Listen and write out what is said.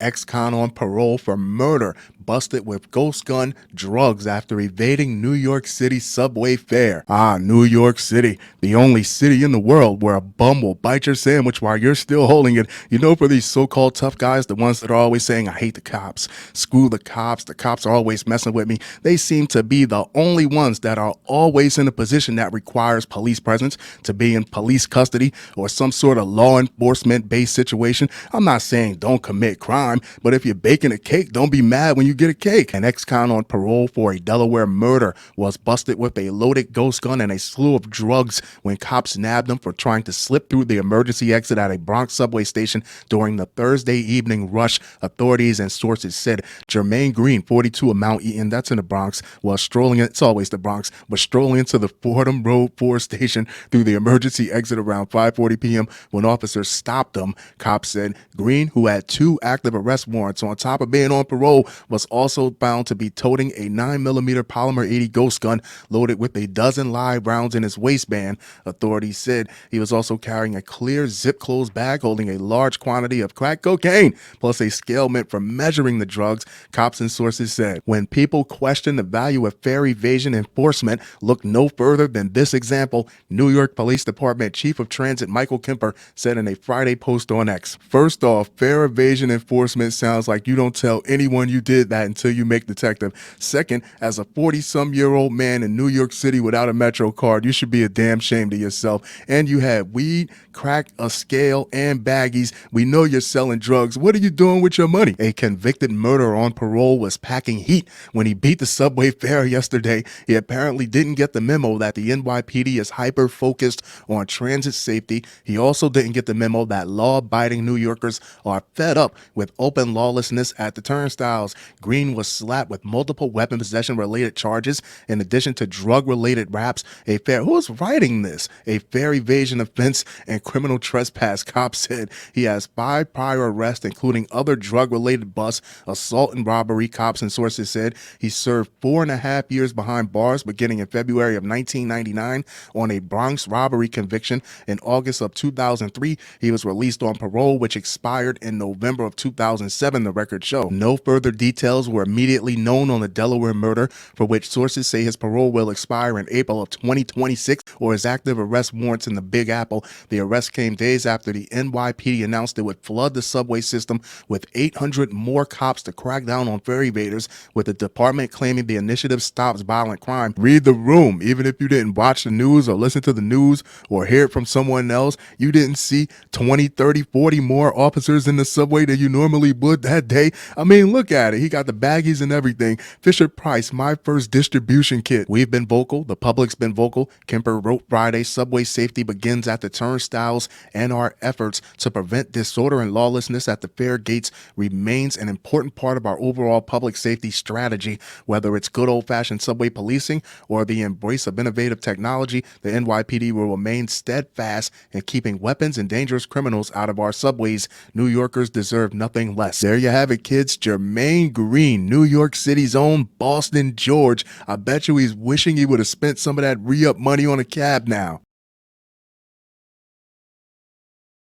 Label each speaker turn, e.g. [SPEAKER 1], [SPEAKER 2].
[SPEAKER 1] Ex-con on parole for murder, busted with ghost gun, drugs after evading New York City subway fare. New York City, the only city in the world where a bum will bite your sandwich while you're still holding it. You know, for these so-called tough guys, the ones that are always saying, I hate the cops, screw the cops are always messing with me. They seem to be the only ones that are always in a position that requires police presence, to be in police custody or some sort of law enforcement-based situation. I'm not saying don't commit crime, but if you're baking a cake, don't be mad when you get a cake. An ex-con on parole for a Delaware murder was busted with a loaded ghost gun and a slew of drugs when cops nabbed him for trying to slip through the emergency exit at a Bronx subway station during the Thursday evening rush. Authorities and sources said Jermaine Green, 42, of Mount Eaton, that's in the Bronx, was strolling, it's always the Bronx, was strolling into the Fordham Road 4 station through the emergency exit around 5:40 p.m. when officers stopped him. Cops said Green, who had 2 active arrest warrants on top of being on parole, was also found to be toting a 9mm polymer 80 ghost gun loaded with a dozen live rounds in his waistband. Authorities said he was also carrying a clear zip-closed bag holding a large quantity of crack cocaine, plus a scale meant for measuring the drugs. Cops and sources said when people question the value of fare evasion enforcement, look no further than this example, New York Police Department Chief of Transit Michael Kemper said in a Friday post on X. First off, fare evasion enforcement sounds like you don't tell anyone you did that until you make detective. Second, as a 40-some-year-old man in New York City without a Metro card, you should be a damn shame to yourself. And you had weed, crack, a scale, and baggies. We know you're selling drugs. What are you doing with your money? A convicted murderer on parole was packing heat when he beat the subway fare yesterday. He apparently didn't get the memo that the NYPD is hyper-focused on transit safety. He also didn't get the memo that law-abiding New Yorkers are fed up with open lawlessness at the turnstiles. Green was slapped with multiple weapon possession-related charges in addition to drug-related raps. Who's writing this? A fare evasion offense and criminal trespass. Cops said he has 5 prior arrests, including other drug-related busts, assault, and robbery. Cops and sources said he served 4.5 years behind bars beginning in February of 1999 on a Bronx robbery conviction. In August of 2003, he was released on parole, which expired in November of 2007, the records show. No further details were immediately known on the Delaware murder, for which sources say his parole will expire in April of 2026, or his active arrest warrants in the Big Apple. The arrest came days after the NYPD announced it would flood the subway system with 800 more cops to crack down on fare evaders, with the department claiming the initiative stops violent crime. Read the room. Even if you didn't watch the news or listen to the news or hear it from someone else, you didn't see 20, 30, 40 more officers in the subway than you normally would that day. I mean, look at it. He got the baggies and everything. Fisher Price, my first distribution kit. We've been vocal. The public's been vocal. Kemper wrote Friday, subway safety begins at the turnstiles, and our efforts to prevent disorder and lawlessness at the fare gates remains an important part of our overall public safety strategy. Whether it's good old-fashioned subway policing or the embrace of innovative technology, the NYPD will remain steadfast in keeping weapons and dangerous criminals out of our subways. New Yorkers deserve nothing less. There you have it, kids. Jermaine Green, New York City's own Boston George. I bet you he's wishing he would have spent some of that re-up money on a cab now.